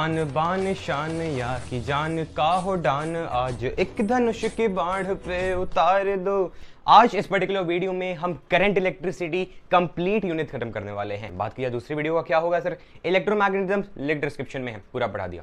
आन बान शान या की जान का हो डान, आज एक धनुष की बाढ़ पे उतार दो। आज इस पर्टिकुलर वीडियो में हम करंट इलेक्ट्रिसिटी कंप्लीट यूनिट खत्म करने वाले हैं। बात किया दूसरी वीडियो का क्या होगा सर, इलेक्ट्रोमैग्नेटिज्म, लिंक डिस्क्रिप्शन में है, पूरा पढ़ा दिया।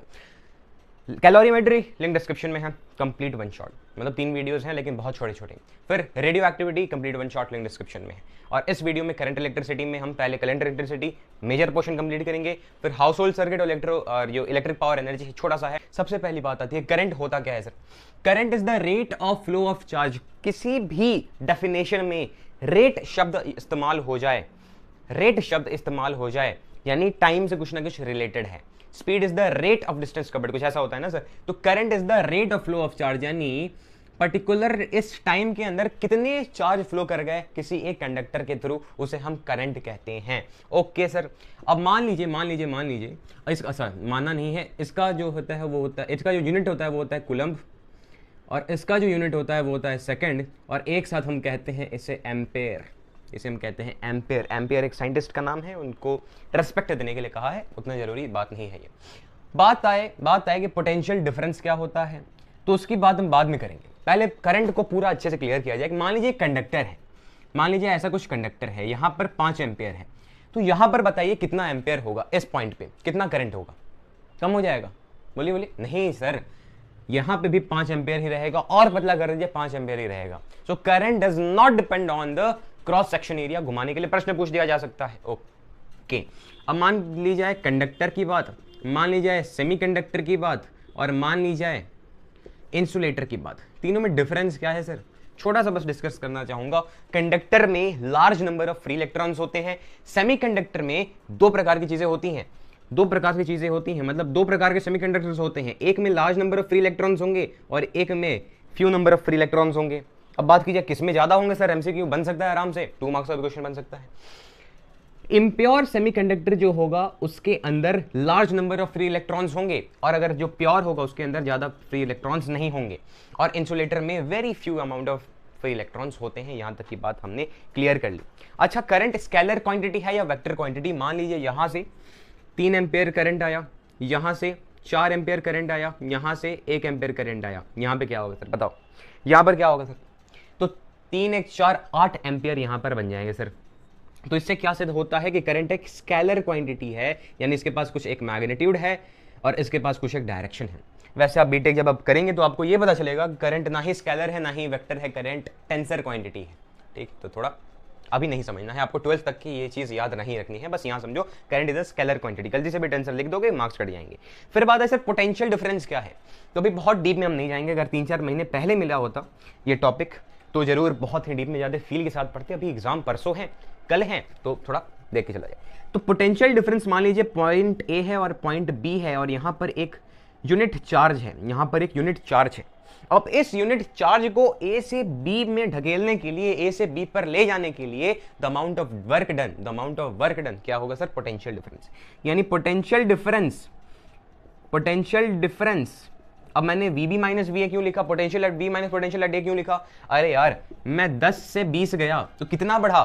कैलोरीमेट्री लिंक डिस्क्रिप्शन में है, कंप्लीट वन शॉट, मतलब 3 वीडियोस हैं लेकिन बहुत छोटे छोटे। फिर radio activity complete one shot link description में है। और इस वीडियो में करंट इलेक्ट्रिसिटी में हम पहले current electricity major portion complete करेंगे, फिर हाउस होल्ड सर्किट और जो इलेक्ट्रिक पावर एनर्जी छोटा सा है। सबसे पहली बात आती है करंट होता क्या है sir. Current is the rate of flow of charge. किसी भी डेफिनेशन में रेट शब्द इस्तेमाल हो जाए, रेट शब्द इस्तेमाल हो जाए यानी टाइम से कुछ ना कुछ रिलेटेड है। Speed is the rate of distance covered, कुछ ऐसा होता है ना सर। तो current is the rate of flow of charge, यानी पर्टिकुलर इस टाइम के अंदर कितने चार्ज फ्लो कर गए किसी एक कंडक्टर के थ्रू, उसे हम करंट कहते हैं। ओके सर, अब मान लीजिए इसका मानना नहीं है, इसका जो होता है वो होता है, इसका जो यूनिट होता है वो होता है कूलम्ब, और इसका जो यूनिट होता है वो होता है सेकंड, और एक साथ हम कहते हैं इसे एम्पेयर। इसे हम कहते हैं एम्पेयर। एम्पेयर एक साइंटिस्ट का नाम है, उनको रेस्पेक्ट देने के लिए कहा है, उतना जरूरी बात नहीं है ये। बात आए कि पोटेंशियल डिफरेंस क्या होता है, तो उसकी बात हम बाद में करेंगे। पहले करंट को पूरा अच्छे से क्लियर किया जाए। मान लीजिए कंडक्टर है, मान लीजिए ऐसा कुछ कंडक्टर है, यहाँ पर 5 एम्पेयर है, तो यहाँ पर बताइए कितना एम्पेयर होगा, इस पॉइंट पे कितना करंट होगा, कम हो जाएगा? बोलिए नहीं सर, यहां पे भी 5 एम्पेयर ही रहेगा, और पतला कर दीजिए 5 एम्पेयर ही रहेगा। So current does not depend on the cross section area. घुमाने के लिए प्रश्न पूछ दिया जा सकता है। ओके, अब मान ली जाए कंडक्टर की बात, मान ली जाए सेमीकंडक्टर की बात, और मान ली जाए इंसुलेटर की बात। तीनों में डिफरेंस क्या है सर, छोटा सा बस डिस्कस करना चाहूंगा। कंडक्टर में large number of free electrons होते हैं, सेमीकंडक्टर में 2 प्रकार की चीजें होती हैं। 2 प्रकार की चीजें होती हैं, मतलब 2 प्रकार के सेमीकंडक्टर्स होते हैं। एक में large number of free electrons होंगे और एक में few number of free electrons होंगे। अब बात कीजिए किस में ज्यादा होंगे सर, एमसीक्यू बन सकता है आराम से, 2 मार्क्स का क्वेश्चन बन सकता है। इम्प्योर सेमीकंडक्टर जो होगा उसके अंदर large number of free electrons होंगे, और अगर जो प्योर होगा उसके अंदर ज्यादा फ्री इलेक्ट्रॉन्स नहीं होंगे। और इंसुलेटर में very few amount of free electrons होते हैं। यहां तक की बात हमने क्लियर कर ली। अच्छा, करंट स्केलर क्वांटिटी है या वेक्टर क्वांटिटी? मान लीजिए यहां से 3 एम्पेयर करंट आया, यहां से 4 एम्पेयर करंट आया, यहां से 1 एम्पेयर करंट आया, यहां पे क्या होगा सर बताओ, यहां पर क्या होगा सर? तो 3 1 4 8 एम्पेयर यहां पर बन जाएंगे सर। तो इससे क्या सिद्ध होता है कि करंट एक स्केलर क्वांटिटी है, यानी इसके पास कुछ एक मैग्नीट्यूड है और इसके पास कुछ एक डायरेक्शन है। वैसे आप बीटेक जब आप करेंगे तो आपको ये पता चलेगा करंट ना ही स्केलर है ना ही वेक्टर है, करंट टेंसर क्वांटिटी है। ठीक, तो थोड़ा अभी नहीं समझना है आपको, 12th तक की ये चीज याद नहीं रखनी है, बस यहाँ समझो current is a scalar quantity. गलती से भी टेंसर लिख दोगे मार्क्स कट जाएंगे। फिर बात है सर पोटेंशियल डिफरेंस क्या है, तो अभी बहुत डीप में हम नहीं जाएंगे। अगर 3-4 महीने पहले मिला होता ये टॉपिक तो जरूर बहुत ही डीप में जाते, फील के साथ पढ़ते। अभी एग्जाम परसों है, कल है, तो थोड़ा देख के चला जाए। तो पोटेंशियल डिफरेंस मान लीजिए पॉइंट ए है और पॉइंट बी है, और यहाँ पर एक यूनिट चार्ज है, यहाँ पर एक यूनिट चार्ज है। अब इस यूनिट चार्ज को ए से बी में ढकेलने के लिए, ए से बी पर ले जाने के लिए the amount of work done, the amount of work done क्या होगा सर? Potential difference. यानी पोटेंशियल डिफरेंस, अब मैंने VB माइनस VA क्यों लिखा, potential at B minus potential at A क्यों लिखा? अरे यार, मैं 10 से 20 गया तो कितना बढ़ा,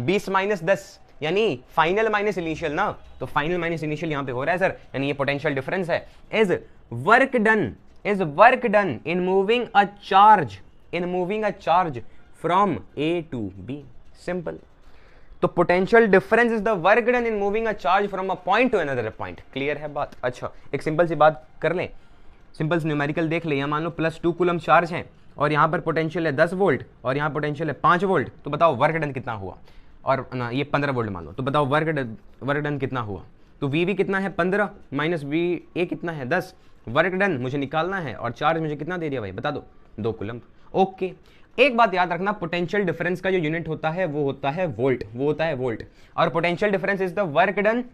20 माइनस 10, यानी फाइनल माइनस इनिशियल ना, तो फाइनल माइनस इनिशियल यहां पे हो रहा है सर, यानी ये पोटेंशियल डिफरेंस है। Is work done in moving a charge from A to B। Simple. तो potential difference is the work done in moving a charge from a point to another point. Clear है बात? अच्छा, एक simple सी बात कर लें, simple से numerical देख ले। यहाँ मान लो +2 कूलम चार्ज है और यहाँ पर पोटेंशियल है 10 वोल्ट और यहाँ पोटेंशियल है 5 वोल्ट, तो बताओ वर्क डन कितना हुआ? और ना ये 15 वोल्ट मान लो, तो बताओ वर्क डन कितना हुआ? तो VB कितना है 15 माइनस VA कितना है 10, वर्क डन मुझे निकालना है, और चार्ज मुझे कितना दे दिया भाई बता दो, 2 कूलम। ओके, एक बात याद रखना, पोटेंशियल डिफरेंस का जो यूनिट होता है वो होता है वोल्ट, और potential difference is the work done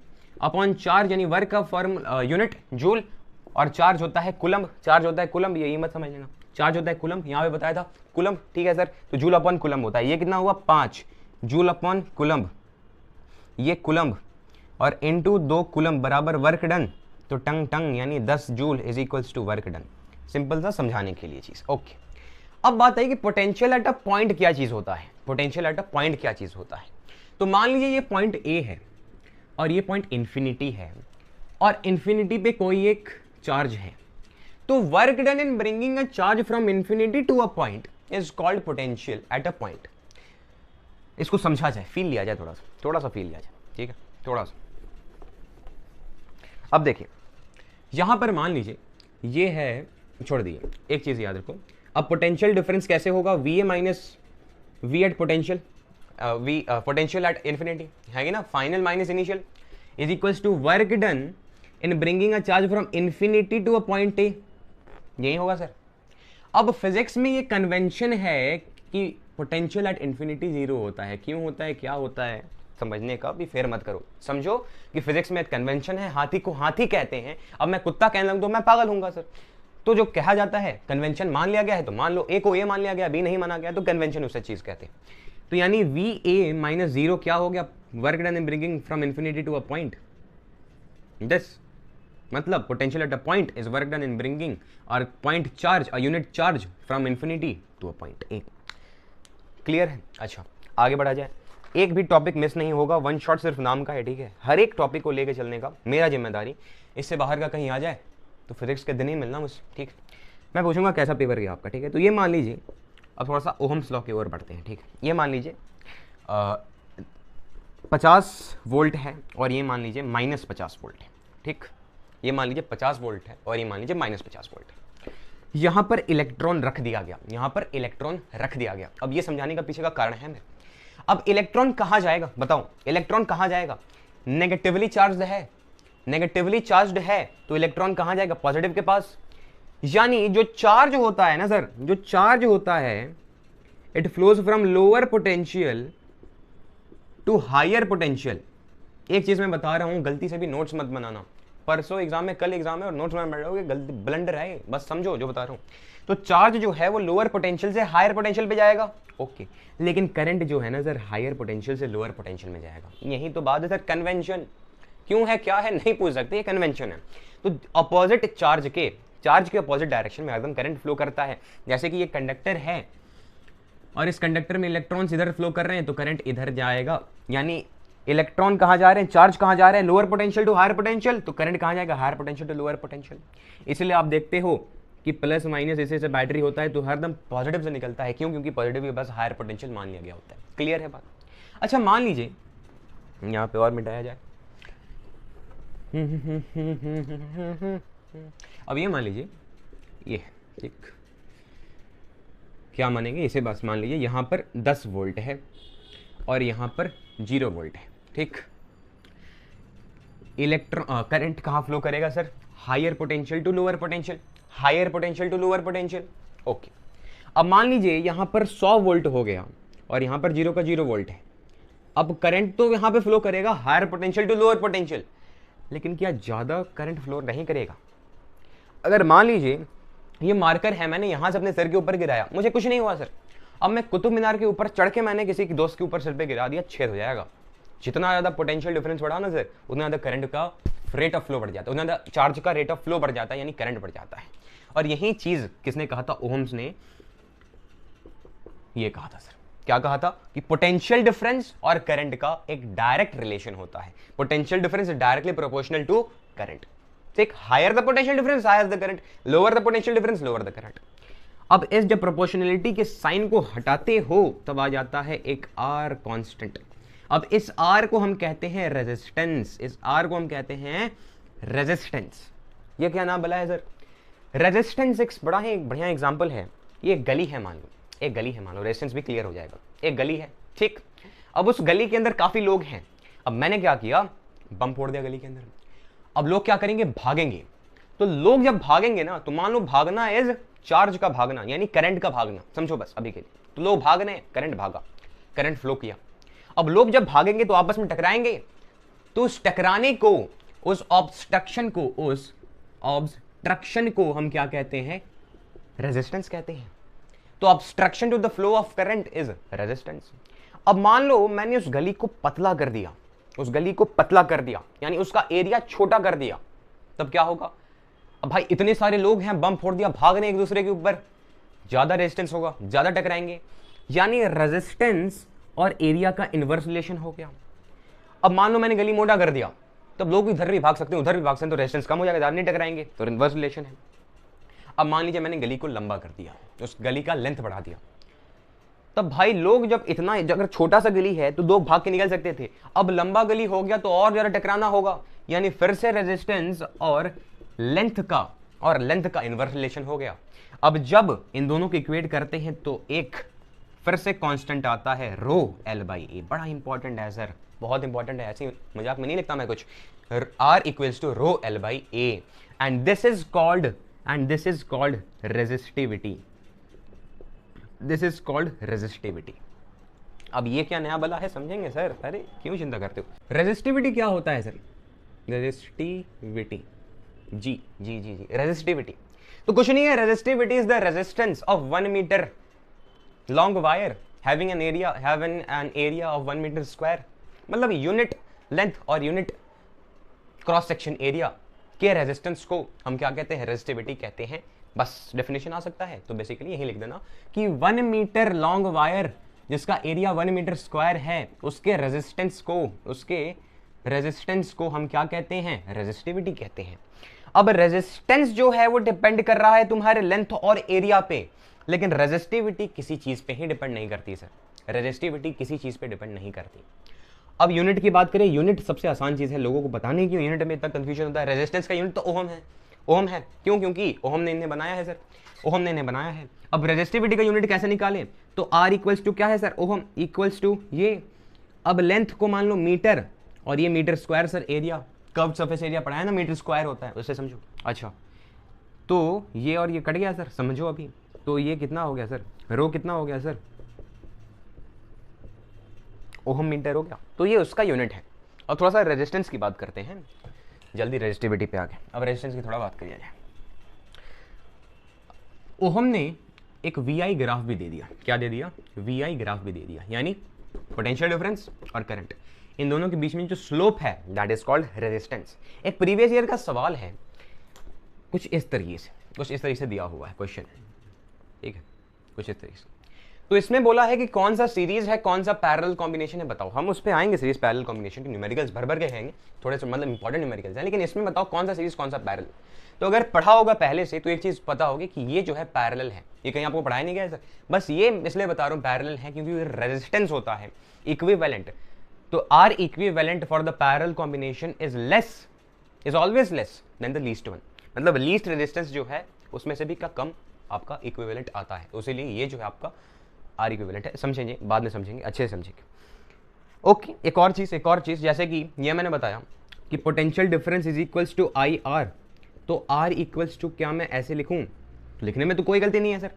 upon charge, यानी वर्क का फॉर्म यूनिट जूल, और चार्ज होता है कूलम्ब, यही मत समझ लेना, चार्ज होता है कूलम्ब, यहाँ पे बताया था कूलम्ब। ठीक है सर, तो जूल अपॉन कूलम्ब होता है। ये कितना हुआ 5 जूल अपॉन कूलम्ब, ये कूलम्ब, और इनटू 2 कूलम्ब बराबर वर्क डन, तो टंग यानी 10 joule is equals to work done. Simple सा समझाने के लिए चीज। ओके, अब बात है कि पोटेंशियल एट अ पॉइंट क्या चीज होता है, तो मान लीजिए ये पॉइंट ए है और ये पॉइंट इंफिनिटी है, और इन्फिनिटी पे कोई एक चार्ज है, तो work done in bringing a charge from infinity to a point is called potential at a point. इसको समझा जाए, फील लिया जाए, थोड़ा सा फील लिया जाए, ठीक है, थोड़ा सा। अब देखिए यहां पर मान लीजिए ये है, छोड़ दिए, एक चीज याद रखो, अब पोटेंशियल डिफरेंस कैसे होगा, V A minus V at potential, V potential at infinity है ना, final minus initial is equals to work done in bringing a charge from infinity to a point A. यही होगा सर। अब physics में ये convention है कि potential at infinity zero होता है। क्यों होता है, क्या होता है, समझने का भी फेर मत करो, समझो कि फिजिक्स में एक कन्वेंशन है, हाथी को हाथी कहते हैं। अब मैं कुत्ता कहने लगूं तो मैं पागल हूंगा सर। तो जो कहा जाता है कन्वेंशन मान लिया गया है, तो मान लो ए को ए मान लिया गया, बी नहीं माना गया, तो कन्वेंशन उसे चीज कहते हैं। तो यानी वी ए माइनस जीरो क्या हो गया, work done in bringing from infinity to a point. This मतलब potential at a point is work done in bringing और point charge a unit charge from infinity to a point A. Clear है? अच्छा आगे बढ़ा जाए। एक भी topic miss नहीं होगा, वन शॉट सिर्फ नाम का है, ठीक है। हर एक टॉपिक को लेके चलने का मेरा जिम्मेदारी, इससे बाहर का कहीं आ जाए तो फिजिक्स के दिन ही मिलना मुझसे, ठीक है। मैं पूछूंगा कैसा पेपर गया आपका, ठीक है। तो ये मान लीजिए, अब थोड़ा सा ओहम्स लॉ की ओर बढ़ते हैं, ठीक है। ये मान लीजिए 50 वोल्ट है और ये मान लीजिए माइनस 50 वोल्ट है, ठीक। ये मान लीजिए 50 वोल्ट है और ये मान लीजिए माइनस 50 वोल्ट है। यहाँ पर इलेक्ट्रॉन रख दिया गया, यहाँ पर इलेक्ट्रॉन रख दिया गया। अब ये समझाने का पीछे का कारण है मैं, अब इलेक्ट्रॉन कहाँ जाएगा बताओ, इलेक्ट्रॉन कहाँ जाएगा, नेगेटिवली चार्ज्ड है, नेगेटिवली चार्ज्ड है तो इलेक्ट्रॉन कहाँ जाएगा, पॉजिटिव के पास। यानी जो चार्ज होता है ना सर, जो चार्ज होता है it flows from lower potential to higher potential. एक चीज मैं बता रहा हूं, गलती से भी नोट्स मत बनाना, परसों एग्जाम है, कल एग्जाम है और नोट्स में बैठ जाओगे, गलती ब्लंडर है, बस समझो जो बता रहा हूं। तो चार्ज जो है वो लोअर पोटेंशियल से हायर पोटेंशियल पे जाएगा, ओके। लेकिन करंट जो है ना सर, हायर पोटेंशियल से लोअर पोटेंशियल में जाएगा। यही तो बात है सर, कन्वेंशन क्यों है, क्या है, नहीं पूछ सकते, ये कन्वेंशन है। तो अपोजिट चार्ज के अपोजिट डायरेक्शन में एकदम करंट फ्लो करता है। जैसे कि ये कंडक्टर है और इस कंडक्टर में इलेक्ट्रॉन्स इधर फ्लो कर रहे हैं तो करंट इधर जाएगा। यानी इलेक्ट्रॉन कहाँ जा रहे हैं, चार्ज कहाँ जा रहे हैं, lower potential to higher potential, तो करंट कहाँ जाएगा, higher potential to lower potential. इसलिए आप देखते हो कि प्लस माइनस ऐसे से बैटरी होता है तो हरदम पॉजिटिव से निकलता है। क्यों? क्योंकि पॉजिटिव के पास हायर पोटेंशियल मान लिया गया होता है। क्लियर है बात? अच्छा मान लीजिए यहाँ पे और मिटाया जाए, अब ये मान लीजिए ये, ठीक, क्या मानेंगे इसे, बस मान लीजिए यहाँ पर 10 वोल्ट है और यहाँ पर 0 वोल्ट है, ठीक। इलेक्ट्रॉन करंट कहाँ फ्लो करेगा sir, higher potential to lower potential, higher potential to lower potential, okay. अब मान लीजिए यहाँ पर 100 वोल्ट हो गया और यहाँ पर 0 का 0 वोल्ट है। अब करंट तो यहाँ पे फ्लो करेगा higher potential to lower potential, लेकिन क्या ज़्यादा करंट फ्लो नहीं करेगा? अगर मान लीजिए ये मार्कर है, मैंने यहाँ से अपने सर के ऊपर गिराया, मुझे कुछ नहीं हुआ सर। अब मैं कुतुब मीनार के ऊपर चढ़ के मैंने किसी के दोस्त के ऊपर सिर पे गिरा दिया, छेद हो जाएगा। जितना ज़्यादा पोटेंशियल डिफरेंस बढ़ा ना सर, उतना ज़्यादा करंट का रेट ऑफ फ्लो बढ़ जाता है, उतना ज़्यादा चार्ज का रेट ऑफ फ्लो बढ़ जाता है, यानी करंट बढ़ जाता है। और यही चीज़ किसने कहा था, ओहम्स ने ये कहा था सर। क्या कहा था कि पोटेंशियल डिफरेंस और करंट का एक डायरेक्ट रिलेशन होता है। Potential difference is directly proportional to current, ठीक। Higher the potential difference higher the current, lower the potential difference lower the current. अब इस जब प्रोपोर्शनलिटी के साइन को हटाते हो तब आ जाता है एक आर कांस्टेंट। अब इस आर को हम कहते हैं रेजिस्टेंस, इस आर को हम कहते हैं रेजिस्टेंस। ये क्या नाम बोला है सर, रेजिस्टेंस। एक बड़ा ही बढ़िया एग्जांपल है, ये गली है मान लो, एक गली है मान लो, रेजिस्टेंस भी क्लियर हो जाएगा। एक गली है, ठीक। अब उस गली के अंदर काफी लोग हैं। अब मैंने क्या किया, बम फोड़ दिया गली के अंदर। अब लोग क्या करेंगे, भागेंगे। तो लोग जब भागेंगे ना, तो मान लो भागना इज चार्ज का भागना, यानी करंट का भागना, समझो बस अभी के लिए। तो लोग भाग रहे हैं, करंट भागा, करंट फ्लो किया। अब लोग जब भागेंगे तो आपस में टकराएंगे, तो उस टकराने को, उस ऑब्स्ट्रक्शन को हम क्या कहते हैं, रेजिस्टेंस कहते हैं। तो obstruction to the flow of current is resistance. अब मान लो मैंने उस गली को पतला कर दिया, उस गली को पतला कर दिया, यानी उसका एरिया छोटा कर दिया, तब क्या होगा। अब भाई इतने सारे लोग हैं, बम फोड़ दिया, भाग रहे हैं एक दूसरे के ऊपर, ज्यादा रेजिस्टेंस होगा, ज्यादा टकराएंगे, यानी रेजिस्टेंस और एरिया का इनवर्स रिलेशन हो गया। अब मान लो मैंने गली मोटा कर दिया, तो लोग इधर भी भाग सकते हैं उधर भी भाग सकते हैं, तो रेजिस्टेंस कम हो जाएगा, ज़्यादा नहीं टकराएंगे, तो इनवर्स रिलेशन है। अब मान लीजिए मैंने गली को लंबा कर दिया, उस गली का लेंथ बढ़ा दिया, तब भाई लोग जब इतना, अगर छोटा सा गली है तो लोग भाग के निकल सकते थे, अब लंबा गली हो गया तो और ज़्यादा टकराना होगा, यानी फिर से रेजिस्टेंस और लेंथ का इनवर्स रिलेशन हो गया। अब जब इन दोनों को इक्वेट करते हैं तो एक फिर से कांस्टेंट आता है रो एल बाई ए, बड़ा इंपॉर्टेंट है सर, बहुत इंपॉर्टेंट है, ऐसे मजाक में नहीं लिखता मैं कुछ, R equals to rho L by A, and this is called resistivity, this is called resistivity. अब ये क्या नया बला है, समझेंगे सर, अरे क्यों चिंता करते हो। रेजिस्टिविटी क्या होता है सर, रेजिस्टिविटी, जी जी जी जी रेजिस्टिविटी तो कुछ नहीं है, resistivity is the resistance of 1 metre long wire having an area of 1 metre square, मतलब यूनिट लेंथ और यूनिट क्रॉस सेक्शन एरिया के रेजिस्टेंस को हम क्या कहते हैं, रेजिस्टिविटी कहते हैं। बस डेफिनेशन आ सकता है, तो बेसिकली यही लिख देना कि 1 मीटर लॉन्ग वायर जिसका एरिया 1 मीटर स्क्वायर है, उसके रेजिस्टेंस को हम क्या कहते हैं, रेजिस्टिविटी कहते हैं। अब रेजिस्टेंस जो है वो डिपेंड कर रहा है तुम्हारे लेंथ और एरिया पे, लेकिन रेजिस्टिविटी किसी चीज पे ही डिपेंड नहीं करती सर, रेजिस्टिविटी किसी चीज पे डिपेंड नहीं करती। अब यूनिट की बात करें, यूनिट सबसे आसान चीज है, लोगों को बताने की यूनिट में इतना कंफ्यूजन होता है। रेजिस्टेंस का यूनिट तो ओम है, क्यों, क्योंकि ओम ने इन्हें बनाया है सर, ओम ने इन्हें बनाया है। अब रेजिस्टिविटी का यूनिट कैसे निकालें, तो आर इक्वल्स टू क्या है सर, ओम इक्वल्स टू ये, अब लेंथ को मान लो मीटर और ये metre square sir, area curved surface area पढ़ा है ना, मीटर स्क्वायर होता है, उससे समझो। अच्छा तो ये और ये कट गया सर, समझो अभी, तो ये कितना हो गया सर, रो कितना हो गया सर, ओम मीटर हो गया, तो ये उसका यूनिट है। और थोड़ा सा रेजिस्टेंस की बात करते हैं, जल्दी रेजिस्टिविटी पे आ गए, अब रेजिस्टेंस की थोड़ा बात करिए जाए। ओहम ने एक वी ग्राफ भी दे दिया, क्या दे दिया, वी ग्राफ भी दे दिया, यानी पोटेंशियल डिफरेंस और करंट, इन दोनों के बीच में जो स्लोप है दैट इज कॉल्ड रेजिस्टेंस। एक प्रीवियस ईयर का सवाल है, कुछ इस तरीके से दिया हुआ है क्वेश्चन, ठीक है, कुछ इस तरीके से। तो इसमें बोला है कि कौन सा सीरीज है, कौन सा पैरेलल कॉम्बिनेशन है, बताओ। हम उस पर आएंगे, सीरीज पैरेलल कॉम्बिनेशन के न्यूमेरिकल्स भर के आएंगे, थोड़े से मतलब इंपॉर्टेंट न्यूमेरिकल्स हैं, लेकिन इसमें बताओ कौन सा सीरीज कौन सा पैरेलल। तो अगर पढ़ा होगा पहले से तो एक चीज पता होगी कि ये जो है पैरेलल है, ये कहीं आपको पढ़ाया नहीं गया सर, बस ये इसलिए बता रहा हूँ पैरेलल है क्योंकि रेजिस्टेंस होता है इक्विवेलेंट, तो R equivalent for the parallel combination is always less than the least one, मतलब लीस्ट रेजिस्टेंस जो है उसमें से भी का कम आपका इक्विवेलेंट आता है, इसीलिए ये जो है आपका आर इक्विवेलेंट है। समझेंगे, बाद में समझेंगे, अच्छे से समझेंगे। ओके, एक और चीज जैसे कि ये मैंने बताया कि potential difference is equals to I R, तो आर इक्वल्स टू क्या मैं ऐसे लिखूं, लिखने में तो कोई गलती नहीं है सर,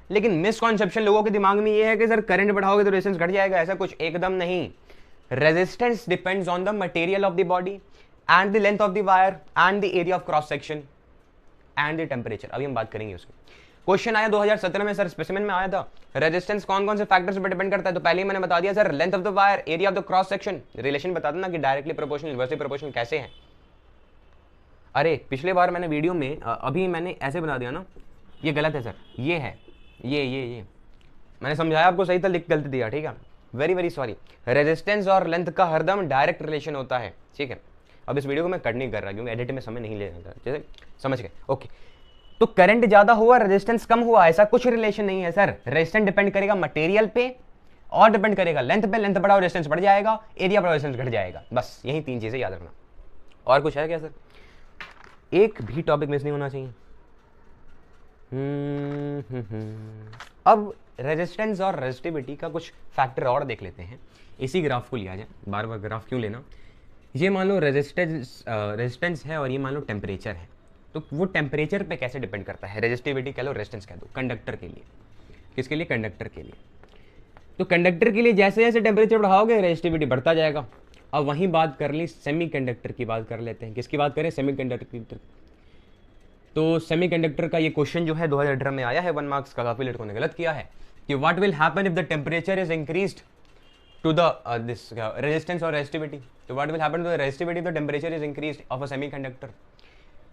लेकिन मिसकॉन्सेप्शन लोगों के दिमाग में ये है कि सर करंट बढ़ाओगे तो रेजिस्टेंस घट जाएगा, ऐसा कुछ एकदम नहीं। Resistance depends on the material of the body and the length of the wire and the area of cross section and the temperature, अभी हम बात करेंगे उसकी। क्वेश्चन आया 2017 में सर, स्पेसिमेन में आया था, रेजिस्टेंस कौन कौन से फैक्टर्स पर डिपेंड करता है, तो पहले ही मैंने बता दिया sir, length of the wire, area of the cross section, relation बता देना कि डायरेक्टली प्रोपोर्शनल, इनवर्सली प्रोपोर्शनल कैसे है। अरे पिछले बार मैंने वीडियो में अभी मैंने ऐसे बता दिया ना, ये गलत है सर, ये है ये मैंने समझाया आपको सही था, लिख गलती दिया, ठीक है, वेरी सॉरी। रेजिस्टेंस और लेंथ का हरदम डायरेक्ट रिलेशन होता है, ठीक है। अब इस वीडियो को मैं कट नहीं कर रहा क्योंकि एडिट में समय नहीं लेना, जैसे समझ गए, ओके। तो करंट ज्यादा हुआ, रेजिस्टेंस कम हुआ, ऐसा कुछ रिलेशन नहीं है सर। रेजिस्टेंस डिपेंड करेगा मटेरियल पे और डिपेंड करेगा लेंथ पे, लेंथ बढ़ाओ रेजिस्टेंस बढ़ जाएगा, एरिया बढ़ाओ रेजिस्टेंस घट जाएगा, बस यही 3 चीजें याद रखना। और कुछ है क्या सर, एक भी टॉपिक मिस नहीं होना चाहिए। अब रेजिस्टेंस और रेजिस्टिविटी का कुछ फैक्टर और देख लेते हैं, इसी ग्राफ को लिया जाए, बार बार ग्राफ क्यों लेना। ये मान लो रेजिस्टेंस है और ये मान लो टेम्परेचर है, तो वो टेम्परेचर पे कैसे डिपेंड करता है, रेजिस्टिविटी कह लो, रेजिस्टेंस कह दो, कंडक्टर के लिए, किसके लिए, कंडक्टर के लिए। तो कंडक्टर के लिए जैसे जैसे टेम्परेचर बढ़ाओगे रेजिस्टिविटी बढ़ता जाएगा। अब वहीं बात कर ली सेमीकंडक्टर की, बात कर लेते हैं, किसकी बात करें, सेमीकंडक्टर की। तो सेमीकंडक्टर का ये क्वेश्चन जो है 2018 में आया है 1 मार्क्स का, काफी लड़कों ने गलत किया है कि what will happen if the temperature is increased to the this resistance और रेजिस्टिविटी, तो what will happen to the resistivity if the temperature is increased of a semiconductor.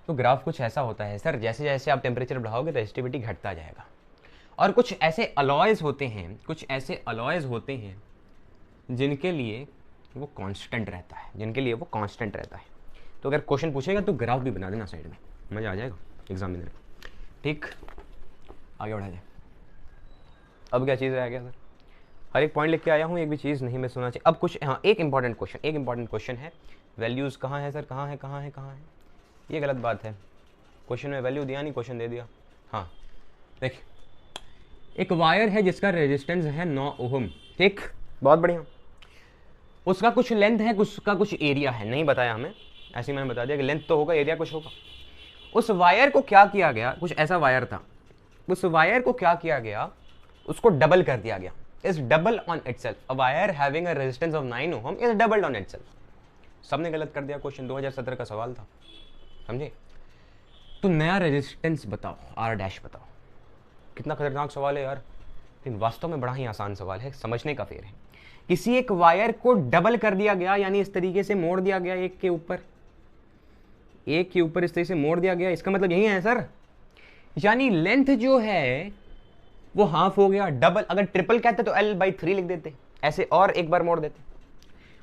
तो ग्राफ कुछ ऐसा होता है सर, जैसे जैसे आप टेम्परेचर बढ़ाओगे रेजिस्टिविटी घटता जाएगा। और कुछ ऐसे अलॉयज होते हैं जिनके लिए वो कांस्टेंट रहता है, तो अगर क्वेश्चन पूछेगा तो ग्राफ भी बना देना साइड में, मज़ा आ जाएगा एग्जाम में। ठीक, आगे बढ़ा जाए। अब क्या चीज़ रह गया सर? हर एक पॉइंट लिख के आया हूँ, एक भी चीज़ नहीं मिस होना चाहिए। अब कुछ, हाँ, एक इंपॉर्टेंट क्वेश्चन है, वैल्यूज़ कहाँ है सर? कहाँ है? ये गलत बात है, क्वेश्चन में वैल्यू दिया नहीं, क्वेश्चन दे दिया। हाँ देखिए, एक वायर है जिसका रेजिस्टेंस है 9 ओहम। ठीक, बहुत बढ़िया। उसका कुछ लेंथ है, उसका कुछ एरिया है, नहीं बताया हमें, ऐसे मैंने बता दिया कि लेंथ तो होगा, एरिया कुछ होगा। उस वायर को क्या किया गया, कुछ ऐसा वायर था, उस वायर को क्या किया गया, उसको डबल कर दिया गया। Is double on itself. A wire having a resistance of 9 ohm is doubled on itself. सबने गलत कर दिया, क्वेश्चन 2017 का सवाल था, समझे? तो नया रेजिस्टेंस बताओ, आर डैश बताओ। कितना खतरनाक सवाल है यार, लेकिन वास्तव में बड़ा ही आसान सवाल है, समझने का फेर है। किसी एक वायर को डबल कर दिया गया, यानी इस तरीके से मोड़ दिया गया, एक के ऊपर इस तरीके से मोड़ दिया गया। इसका मतलब यही है सर, यानी लेंथ जो है वो हाफ हो गया। डबल, अगर ट्रिपल कहते तो L/3 लिख देते, ऐसे और एक बार मोड़ देते।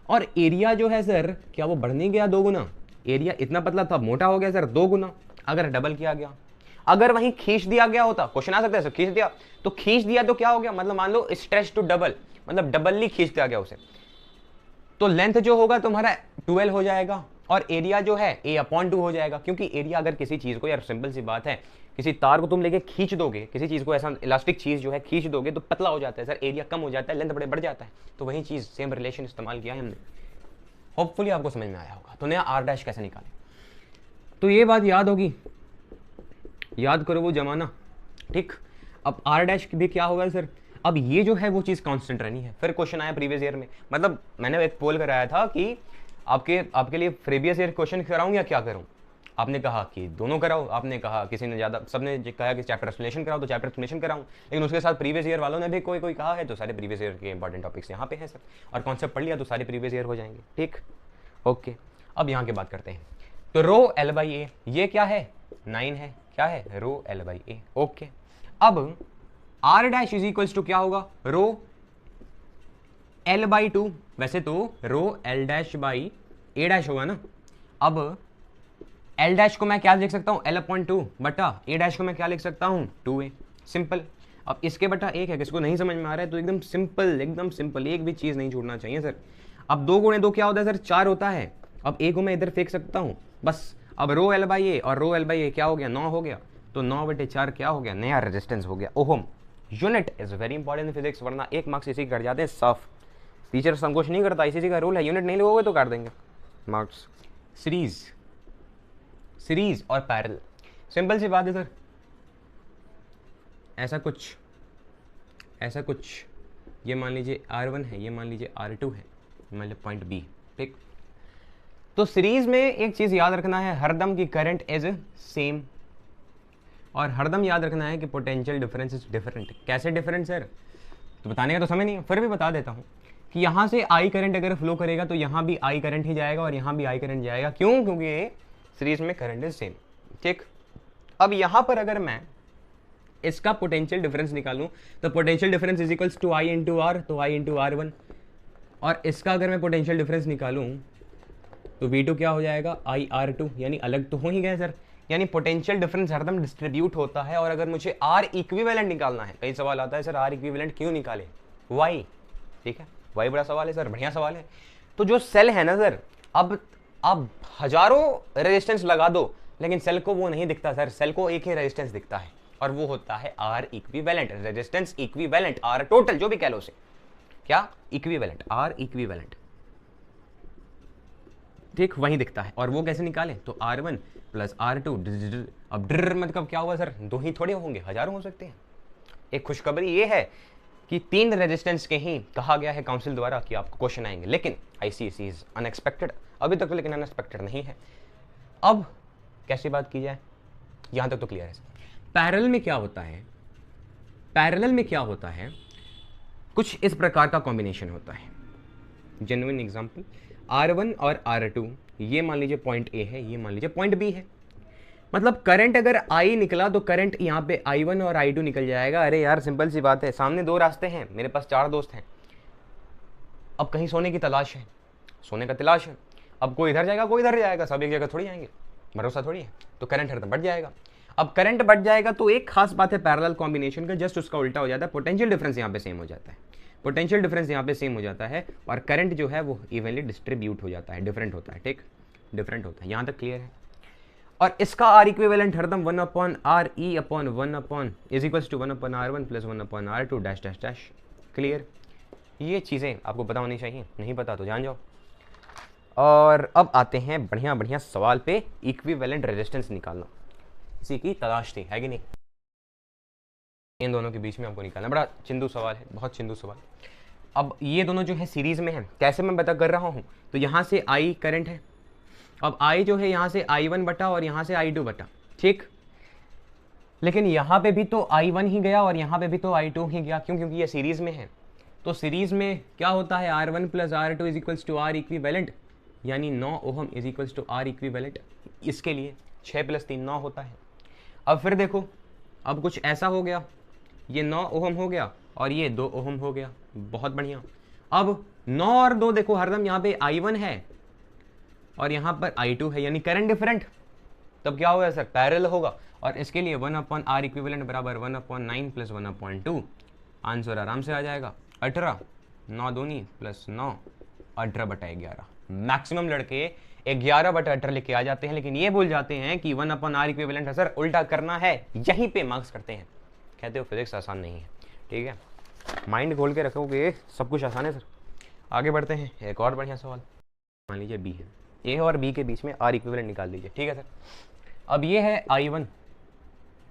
और एरिया जो है सर, क्या वो बढ़ नहीं गया 2 गुना? एरिया इतना पतला था, मोटा हो गया सर 2 गुना, अगर डबल किया गया। अगर वहीं खींच दिया गया होता, क्वेश्चन आ सकता है सर, खींच दिया तो क्या हो गया, मतलब मान लो स्ट्रेच टू डबल, मतलब डबली खींच दिया गया उसे, तो लेंथ जो होगा तुम्हारा 12 हो जाएगा, और एरिया जो है A/2 हो जाएगा। क्योंकि एरिया, अगर किसी चीज को, यार सिंपल सी बात है, किसी तार को तुम लेके खींच दोगे, किसी चीज को ऐसा इलास्टिक चीज जो है खींच दोगे तो पतला हो जाता है सर, एरिया कम हो जाता है, लेंथ बड़े बढ़ जाता है। तो वही चीज, सेम रिलेशन इस्तेमाल किया है हमने, होपफुली आपको समझ में आया होगा। तो नया आर डैश कैसे निकाले, तो ये बात याद होगी, याद करो वो जमाना। ठीक, अब आर डैश भी क्या होगा सर, अब ये जो है वो चीज़ कांस्टेंट रहनी है। फिर क्वेश्चन आया प्रीवियस ईयर में, मतलब मैंने एक पोल कराया था कि आपके लिए प्रीवियस ईयर क्वेश्चन कराऊं या क्या करूं। आपने कहा कि दोनों कराओ, आपने कहा, किसी ने ज़्यादा, सबने कहा कि चैप्टर एक्सप्लेनेशन कराओ तो चैप्टर एक्सप्लेनेशन कराऊं, लेकिन उसके साथ प्रीवियस ईयर वालों ने भी कोई कहा है, तो सारे प्रीवियस ईयर के इंपॉर्टेंट टॉपिक्स यहाँ पे हैं सर, और कॉन्सेप्ट पढ़ लिया तो सारे प्रीवियस ईयर हो जाएंगे। ठीक, ओके, अब यहाँ की बात करते हैं। तो रो L/A ये क्या है, 9 है, क्या है, रो L/A। ओके, अब R dash is equals to क्या होगा, रो L/2। वैसे तो rho L dash by A dash होगा ना। अब L डैश को मैं क्या लिख सकता हूँ, L/2 बटा A डैश को मैं क्या लिख सकता हूँ, 2A। सिंपल। अब इसके बटा 1 है, किसको नहीं समझ में आ रहा है तो एकदम सिंपल, एक भी चीज़ नहीं छोड़ना चाहिए सर। अब 2 गुणे 2 क्या होता है सर, 4 होता है। अब A को मैं इधर फेंक सकता हूँ बस। अब रो L/A और रो L/A क्या हो गया, 9 हो गया, तो 9/4 क्या हो गया, नया रेजिस्टेंस हो गया, ohm. Unit is very important in physics, वरना 1 मार्क्स इसी कर जाते हैं साफ। टीचर संकोच नहीं करता, इसी का रूल है, यूनिट नहीं लोगे तो काट देंगे मार्क्स। सीरीज और पैरेलल, सिंपल सी बात है सर। ऐसा कुछ ये मान लीजिए R1 है, ये मान लीजिए R2 है, मान लीजिए पॉइंट B। ठीक, तो सीरीज में एक चीज याद रखना है, हरदम की करंट इज सेम, और हरदम याद रखना है कि पोटेंशियल डिफरेंस इज डिफरेंट। कैसे डिफरेंट सर, तो बताने का तो समय नहीं है, फिर भी बता देता हूँ कि यहाँ से आई करंट अगर फ्लो करेगा तो यहाँ भी आई करंट ही जाएगा और यहाँ भी आई करंट जाएगा। क्यों? क्योंकि ये सीरीज में करंट इज सेम। ठीक, अब यहाँ पर अगर मैं इसका पोटेंशियल डिफरेंस निकालूं तो potential difference is equals to I into R, तो आई इंटू R1। और इसका अगर मैं पोटेंशियल डिफरेंस निकालूं तो V2 क्या हो जाएगा, IR2, यानी अलग तो हो ही गए सर। यानी पोटेंशियल डिफरेंस हरदम डिस्ट्रीब्यूट होता है। और अगर मुझे R इक्विवेलेंट निकालना है, कई सवाल आता है सर R इक्विवेलेंट क्यों निकाले, Y। ठीक है, Y बड़ा सवाल है सर, बढ़िया सवाल है। तो जो सेल है ना सर, अब आप हजारों रेजिस्टेंस लगा दो लेकिन सेल को वो नहीं दिखता सर, सेल को एक ही रेजिस्टेंस दिखता है और वो होता है R equivalent, resistance equivalent, R total जो भी कह लो उसे, क्या इक्विवेलेंट, R इक्विवेलेंट। ठीक, वही दिखता है। और वो कैसे निकाले, तो R1 प्लस R2। अब ड्र मतलब क्या हुआ सर, दो ही थोड़े होंगे, हजारों हो सकते हैं। एक खुशखबरी ये है कि 3 रेजिस्टेंस के ही कहा गया है काउंसिल द्वारा कि आपको क्वेश्चन आएंगे, लेकिन ICSE इज अनएक्सपेक्टेड अभी तक तो, लेकिन अनएक्सपेक्टेड नहीं है। अब कैसी बात की जाए, यहां तक तो क्लियर है। पैरेलल में क्या होता है, पैरेलल में क्या होता है, कुछ इस प्रकार का कॉम्बिनेशन होता है। जेन्युइन एग्जांपल, R1 और R2, ये मान लीजिए पॉइंट A है, ये मान लीजिए पॉइंट B है। मतलब करंट अगर I निकला तो करंट यहाँ पे I1 और I2 निकल जाएगा। अरे यार सिंपल सी बात है, सामने 2 रास्ते हैं, मेरे पास 4 दोस्त हैं। अब कहीं सोने की तलाश है, सोने का तलाश है। अब कोई इधर जाएगा कोई इधर जाएगा, सब एक जगह थोड़ी आएंगे, भरोसा थोड़ी है। तो करंट हरदम बढ़ जाएगा। अब करंट बढ़ जाएगा तो एक खास बात है पैरेलल कॉम्बिनेशन का, जस्ट उसका उल्टा हो जाता है, पोटेंशियल डिफरेंस यहाँ पे सेम हो जाता है, पोटेंशियल डिफरेंस यहाँ पे सेम हो जाता है और करंट जो है वो इवनली डिस्ट्रीब्यूट हो जाता है, डिफरेंट होता है, ठीक, डिफरेंट होता है। यहाँ तक क्लियर है। और इसका आर इक्विवेलेंट हरदम 1/RE upon 1 is equals to 1/R1 plus 1/R2 dash dash dash. Clear? ये चीज़ें आपको पता होनी चाहिए, नहीं पता तो जान जाओ। और अब आते हैं बढ़िया बढ़िया सवाल पे, इक्विवेलेंट रेजिस्टेंस निकालना इसी की तलाश थी, है कि नहीं? इन दोनों के बीच में आपको निकालना, बड़ा चिंदू सवाल है, बहुत चिंदू सवाल। अब ये दोनों जो है सीरीज में है, कैसे मैं पता कर रहा हूँ? तो यहाँ से I करंट है, अब I जो है यहाँ से I1 बटा और यहाँ से I2 बटा, ठीक। लेकिन यहाँ पे भी तो I1 ही गया और यहाँ पे भी तो I2 ही गया, क्यों? क्योंकि ये सीरीज में है। तो सीरीज में क्या होता है? R1 plus R2 is equals to R equivalent, यानी 9 ohm is equals to R equivalent. इसके लिए 6 + 3 9 होता है। अब फिर देखो, अब कुछ ऐसा हो गया, ये 9 ओहम हो गया और ये 2 ओहम हो गया, बहुत बढ़िया। अब 9 और 2 देखो, हरदम यहाँ पे I1 है और यहाँ पर I2 है, यानी करंट डिफरेंट। तब क्या होगा सर? पैरेलल होगा। और इसके लिए 1/R इक्विवेलेंट बराबर 1/9 प्लस 1/2। आंसर आराम से आ जाएगा 18, 9 दूनी प्लस 9, 18/11। मैक्सिमम लड़के 11/18 लेके आ जाते हैं, लेकिन ये भूल जाते हैं कि 1/R इक्विवेलेंट है सर, उल्टा करना है, यहीं पे मार्क्स करते हैं। कहते हो फिजिक्स आसान नहीं है, ठीक है, माइंड खोल के रखोगे सब कुछ आसान है सर। आगे बढ़ते हैं, एक और बढ़िया सवाल। मान लीजिए बी है, ए और बी के बीच में आर इक्विवेलेंट निकाल दीजिए, ठीक है सर। अब ये है I1,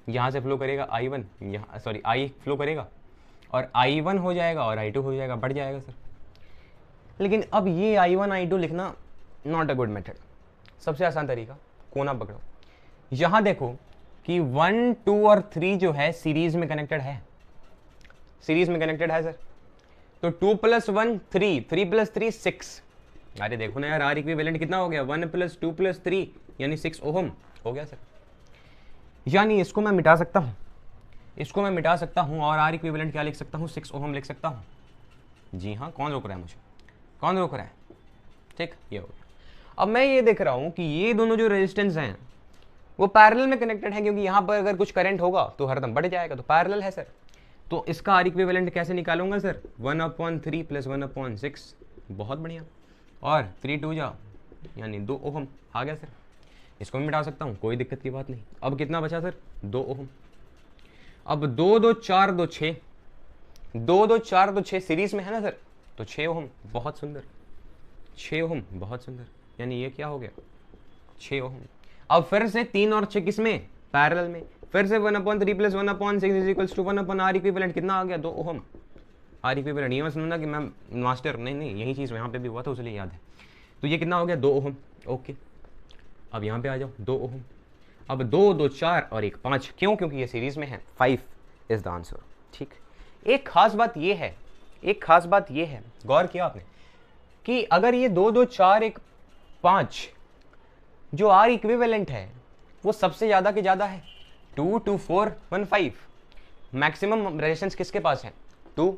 यहाँ से फ्लो करेगा I1, यहाँ सॉरी I फ्लो करेगा और I1 हो जाएगा और I2 हो जाएगा, बढ़ जाएगा सर। लेकिन अब ये I1 I2 लिखना नॉट अ गुड मेथड। सबसे आसान तरीका, कोना पकड़ो। यहाँ देखो कि 1 2 और 3 जो है सीरीज में कनेक्टेड है, सीरीज में कनेक्टेड है सर। तो 2 + 1 3, 3 + 3 6। अरे देखो ना यार, आर इक्विवेलेंट कितना हो गया? 1 + 2 + 3 यानी 6 ओहम हो गया सर। यानी इसको मैं मिटा सकता हूँ, इसको मैं मिटा सकता हूँ और आर इक्विवेलेंट क्या लिख सकता हूँ? 6 ओहम लिख सकता हूँ। जी हाँ, कौन रोक रहा है मुझे? कौन रोक रहा है? ठीक, ये हो गया। अब मैं ये देख रहा हूँ कि ये दोनों जो रेजिस्टेंस हैं वो पैरेलल में कनेक्टेड है, क्योंकि यहाँ पर अगर कुछ करंट होगा तो हरदम बढ़ जाएगा, तो पैरेलल है सर। तो इसका आर इक्विवेलेंट कैसे निकालूंगा सर? 1/3 प्लस 1/6, बहुत बढ़िया। और 3 2 जा यानी 2 ओहम आ गया सर। इसको मैं मिटा सकता हूँ, कोई दिक्कत की बात नहीं। अब कितना बचा सर? 2 ओहम। अब 2 2 4 2 6, 2 2 4 2 6 सीरीज में है ना सर, तो 6 ओहम, बहुत सुंदर, 6 ओहम, बहुत सुंदर। यानी ये क्या हो गया? 6 ओहम। अब फिर से 3 और 6 किसमें? पैरेलल में। फिर से 1/3 plus 1/6 is equals to 1/R equivalent, कितना आ गया? 2 ओहम। आर इक्विवेलेंट, ये मत समझना कि मैम मास्टर, नहीं, यही चीज़ यहाँ पे भी हुआ था, उसलिए याद है। तो ये कितना हो गया? 2 ओहम। ओके, अब यहाँ पे आ जाओ, 2 ओहम। अब 2 2 4 और 1 5, क्यों? क्योंकि ये सीरीज में है, 5 इज द आंसर, ठीक। एक खास बात ये है, एक खास बात ये है, गौर किया आपने कि अगर ये 2 2 4 1 5 जो आर इक्विवेलेंट है वो सबसे ज़्यादा के ज़्यादा है, 2 2 4 1 5। मैक्सिमम रेजिस्टेंस किसके पास है? 2,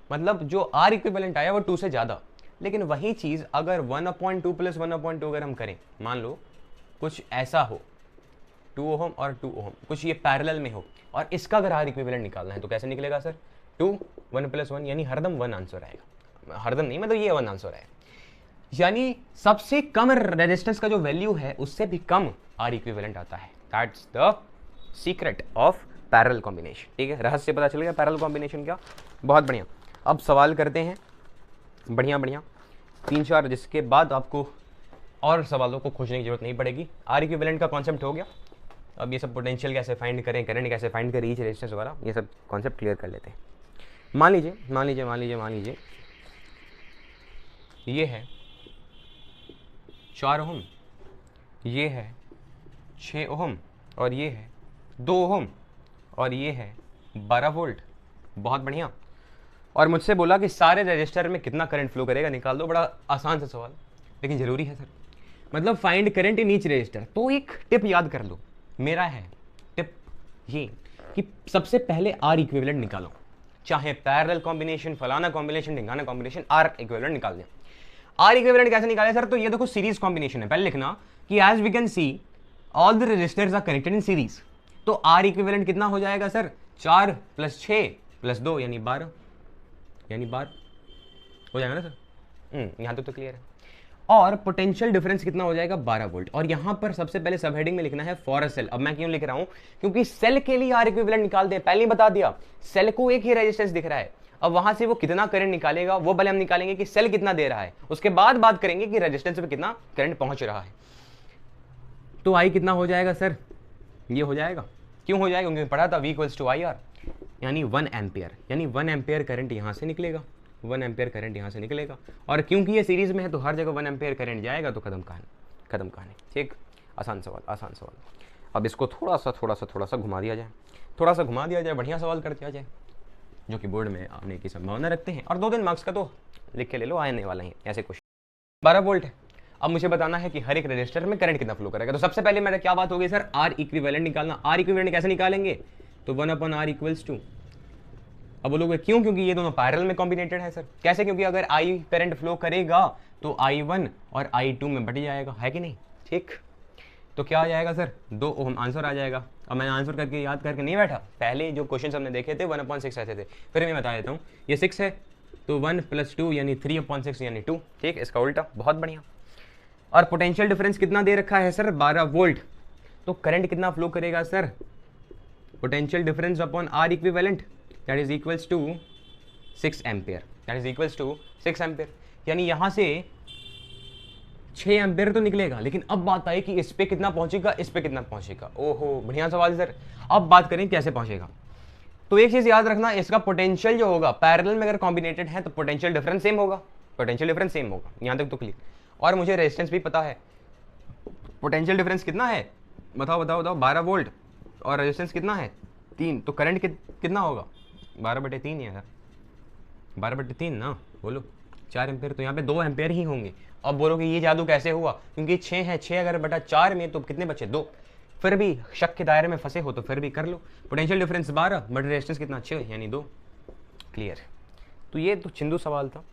मतलब जो आर इक्विवेलेंट आया वो 2 से ज़्यादा। लेकिन वही चीज़ अगर 1/2 प्लस 1/2 अगर हम करें, मान लो कुछ ऐसा हो, 2 ओहम और 2 ओहम, कुछ ये पैरेलल में हो, और इसका अगर आर इक्विवेलेंट निकालना है तो कैसे निकलेगा सर? 2 1 + 1 यानी हरदम 1 आंसर आएगा, हरदम नहीं, मतलब ये 1 आंसर आएगा। यानी सबसे कम रेजिस्टेंस का जो वैल्यू है उससे भी कम आर इक्विवेलेंट आता है। That's the secret of parallel combination, ठीक है, रहस्य पता चल गया पैरेलल कॉम्बिनेशन क्या। बहुत बढ़िया। अब सवाल करते हैं बढ़िया बढ़िया 3-4, जिसके बाद आपको और सवालों को खोजने की जरूरत नहीं पड़ेगी। आर इक्विवेलेंट का कॉन्सेप्ट हो गया। अब ये सब पोटेंशियल कैसे फाइंड करें, करंट कैसे फाइंड करें, ईच रेजिस्टेंस वगैरह, ये सब कॉन्सेप्ट क्लियर कर लेते हैं। मान लीजिए ये है 4 ओहम, ये है 6 ओहम, और ये है 2 ओहम, और ये है 12 वोल्ट। बहुत बढ़िया। और मुझसे बोला कि सारे रजिस्टर में कितना करंट फ्लो करेगा, निकाल दो। बड़ा आसान सा सवाल, लेकिन ज़रूरी है सर, मतलब find current in each resistor. तो एक टिप याद कर लो, मेरा है टिप ये कि सबसे पहले आर इक्विवेलेंट निकालो, चाहे पैरेलल कॉम्बिनेशन, फलाना कॉम्बिनेशन, ढिंगाना कॉम्बिनेशन, आर इक्विवेलेंट निकाल दें। आर इक्विवेलेंट कैसे निकाले सर? तो ये देखो सीरीज कॉम्बिनेशन है, पहले लिखना कि as we can see all the resistors are connected in series. तो आर इक्विवेलेंट कितना हो जाएगा सर? 4 + 6 + 2 यानी 12, यानी 12 हो जाएगा ना सर? यहाँ तक तो क्लियर है। और पोटेंशियल डिफरेंस कितना हो जाएगा? 12 वोल्ट। और यहां पर सबसे पहले सब हेडिंग में लिखना है फॉर अ सेल। अब मैं क्यों लिख रहा हूं? क्योंकि सेल के लिए आर इक्विवेलेंट निकाल दे, पहले ही बता दिया सेल को एक ही रेजिस्टेंस दिख रहा है। अब वहां से वो कितना करंट निकालेगा वो पहले हम निकालेंगे कि सेल कितना दे रहा है, उसके बाद बात करेंगे कि रेजिस्टेंस पे कितना करंट पहुंच रहा है। तो आई कितना हो जाएगा सर? ये हो जाएगा। क्यों हो जाएगा? क्योंकि पढ़ा था V = IR, यानी 1 एम्पियर, यानी 1 एम्पियर करंट यहां से निकलेगा, 1 एम्पियर करंट यहां से निकलेगा। और क्योंकि ये सीरीज में है तो हर जगह 1 एम्पियर करंट जाएगा, तो खत्म कहानी। ठीक, आसान सवाल। अब इसको थोड़ा सा घुमा दिया जाए, बढ़िया सवाल कर दिया जाए जो कि बोर्ड में आने की संभावना रखते हैं। और 2-3 मार्क्स का तो लिख के ले लो, आने वाला ही ऐसे क्वेश्चन। 12 वोल्ट है। अब मुझे बताना है कि हर एक रजिस्टर में करंट कितना फ्लो करेगा। तो सबसे पहले मेरा क्या बात होगी सर? आर इक्विवेलेंट निकालना। आर इक्विवेलेंट कैसे निकालेंगे? तो 1/R = अब बोलोगे क्यों? क्योंकि ये दोनों पैरेलल में कॉम्बिनेटेड है सर। कैसे? क्योंकि अगर आई करंट फ्लो करेगा तो I1 और I2 में बट जाएगा, है कि नहीं? ठीक, तो क्या आ जाएगा सर? 2 ओम आंसर आ जाएगा। अब मैंने आंसर करके याद करके नहीं बैठा, पहले जो क्वेश्चन हमने देखे थे 1/6 ऐसे थे। फिर मैं बता देता हूँ, ये 6 है तो 1 + 2 यानी 3/6 यानी 2। ठीक, इसका उल्टा, बहुत बढ़िया। और पोटेंशियल डिफरेंस कितना दे रखा है सर? 12 वोल्ट। तो करंट कितना फ्लो करेगा sir? Potential difference upon R equivalent, that is equals to 6 ampere, यानी यहां से 6 एम्पियर तो निकलेगा। लेकिन अब बात आई कि इस पे कितना पहुंचेगा, इस पे कितना पहुंचेगा। ओहो, बढ़िया सवाल सर। अब बात करें कैसे पहुंचेगा। तो एक चीज याद रखना, इसका पोटेंशियल जो होगा पैरेलल में अगर कॉम्बिनेटेड है तो पोटेंशियल डिफरेंस सेम होगा, यहां तक तो क्लियर। और मुझे रेजिस्टेंस भी पता है। पोटेंशियल डिफरेंस कितना है? बताओ 12 वोल्ट। और रेजिस्टेंस कितना है? 3। तो करंट कितना होगा? 12/3 है यार, 12/3 ना, बोलो 4 एम्पियर। तो यहाँ पे 2 एम्पियर ही होंगे। अब बोलोगे ये जादू कैसे हुआ? क्योंकि 6 है, 6 अगर बटा 4 में तो कितने बचे? 2। फिर भी शक के दायरे में फंसे हो तो फिर भी कर लो। पोटेंशियल डिफरेंस 12 बट रेजिस्टेंस कितना? 6 यानी 2। क्लियर। तो ये तो चिंदू सवाल था।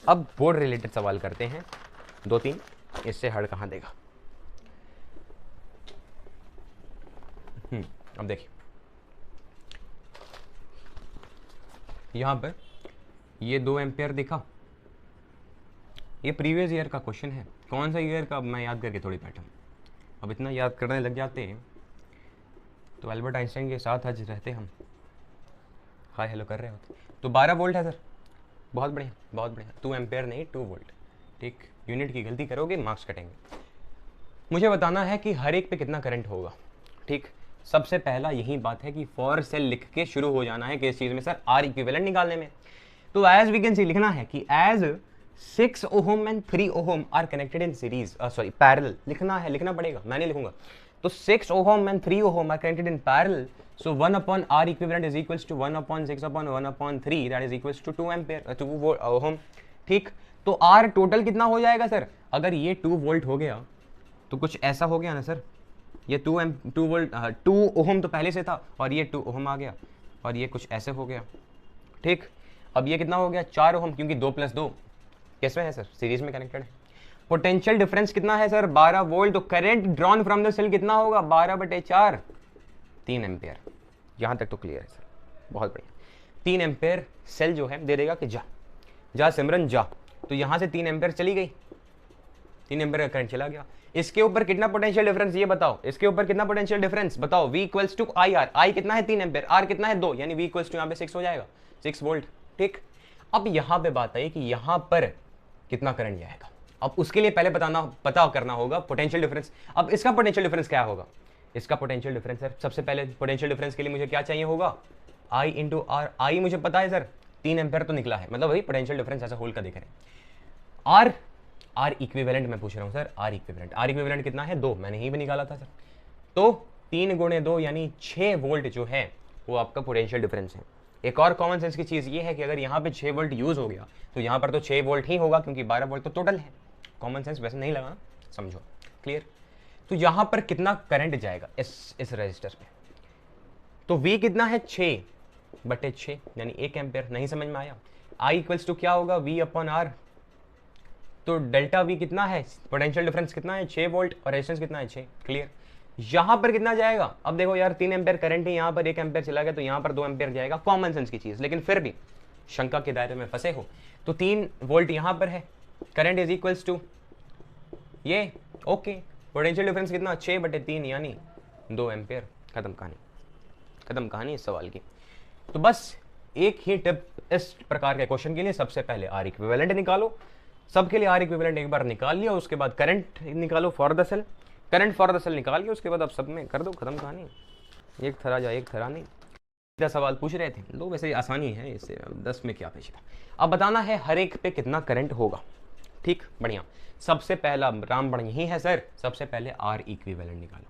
अब बोर्ड रिलेटेड सवाल करते हैं 2-3, इससे हड़ कहाँ देगा। अब देखिए यहां पर ये 2 एम्पियर दिखा, ये प्रीवियस ईयर का क्वेश्चन है। कौन सा ईयर का? मैं याद करके थोड़ी बैठा हूँ। अब इतना याद करने लग जाते हैं तो एल्बर्ट आइंस्टाइन के साथ आज रहते हम, हाय हेलो कर रहे होते। तो 12 वोल्ट है सर, बहुत बढ़िया। 2 एम्पियर नहीं, 2 वोल्ट। ठीक, यूनिट की गलती करोगे मार्क्स कटेंगे। मुझे बताना है कि हर एक पे कितना करंट होगा। ठीक, सबसे पहला यही बात है कि फॉर सेल लिख के शुरू हो जाना है किस चीज में सर? आर इक्विवेलेंट निकालने में। तो एज वी कैन सी लिखना है कि as 6 ohm and 3 ohm are connected in series, sorry parallel लिखना पड़ेगा, मैं नहीं लिखूंगा। तो 6 ohm and 3 ohm are connected in parallel, so 1/R equivalent is equals to 1/6/1/3, that is equals to 2 ampere 2 ohm. ठीक, तो आर टोटल कितना हो जाएगा सर? अगर ये 2 वोल्ट हो गया तो कुछ ऐसा हो गया ना सर, ये 2 वोल्ट 2 ओम तो पहले से था और ये 2 ओम आ गया और ये कुछ ऐसे हो गया। ठीक, अब ये कितना हो गया? 4 ओम, क्योंकि 2 + 2 किसमें है सर? सीरीज में कनेक्टेड है। पोटेंशियल डिफरेंस कितना है सर? 12 वोल्ट। तो current drawn from the cell कितना होगा? 12/4, 3 एम्पियर। यहां तक तो क्लियर है सर, बहुत बढ़िया। 3 एम्पियर सेल जो है दे देगा कि जा सिमरन जा। तो यहां से 3 एम्पियर चली गई, 3 एम्पियर का करंट चला गया। इसके ऊपर कितना पोटेंशियल डिफरेंस ये बताओ? इसके ऊपर कितना पोटेंशियल डिफरेंस बताओ? V = IR। आई कितना है? 3 एम्पियर। R कितना है? 2, यानी V = यहाँ पे 6 हो जाएगा, 6 वोल्ट। ठीक, अब यहां पे बात आई कि यहां पर कितना करंट जाएगा। अब उसके लिए पहले पता करना होगा पोटेंशियल डिफरेंस। अब इसका पोटेंशियल डिफरेंस क्या होगा? इसका पोटेंशियल डिफरेंस है, सबसे पहले पोटेंशियल डिफरेंस के लिए मुझे क्या चाहिए होगा? I × R। आई मुझे पता है सर, 3 एम्पियर तो निकला है, मतलब वही पोटेंशियल डिफरेंस ऐसा होल का देख रहे हैं। आर इक्विवेलेंट मैं पूछ रहा हूं सर, आर इक्विवेलेंट कितना है? 2, मैंने ही भी निकाला था सर। तो 3 × 2 यानी 6 वोल्ट जो है वो आपका पोटेंशियल डिफरेंस है। एक और कॉमन सेंस की चीज ये है कि अगर यहाँ पे 6 वोल्ट यूज हो गया तो यहाँ पर तो 6 वोल्ट ही होगा, क्योंकि 12 वोल्ट तो टोटल है। कॉमन सेंस वैसे नहीं लगा, समझो, क्लियर। तो यहाँ पर कितना करंट जाएगा इस रजिस्टर में? तो V कितना है? 6/6 यानी 1 एम्पियर। नहीं समझ में आया? I = क्या होगा? V/R, तो डेल्टा वी कितना है, पोटेंशियल डिफरेंस कितना है 6 वोल्ट और रेजिस्टेंस कितना है 6। क्लियर। यहाँ पर कितना जाएगा, अब देखो यार 3 एम्पेयर करंट है, यहाँ पर 1 एम्पेयर चला गया तो यहाँ पर 2 एम्पेयर जाएगा, कॉमन सेंस की चीज, लेकिन फिर भी शंका के दायरे में फंसे हो तो 3 वोल्ट यहाँ पर है, करंट इज इक्वल्स टू ये, ओके, पोटेंशियल डिफरेंस कितना 6/3 यानी 2 एम्पेयर। खत्म कहानी, खत्म कहानी इस सवाल की। तो बस एक ही टिप इस प्रकार के क्वेश्चन के लिए, सबसे पहले आर इक्विवेलेंट निकालो, सबके लिए आर इक्विवेलेंट एक बार निकाल लिया, उसके बाद करंट निकालो for the cell, current for the cell निकाल के उसके बाद आप सब में कर दो, खत्म कहानी। एक थरा जा एक थरा नहीं। क्या सवाल पूछ रहे थे लोग, वैसे आसानी है इससे, 10 में क्या पेश। अब बताना है हर एक पे कितना करंट होगा। ठीक, बढ़िया। सबसे पहला रामबण यही है सर, सबसे पहले आर इक्विवेलेंट निकालो,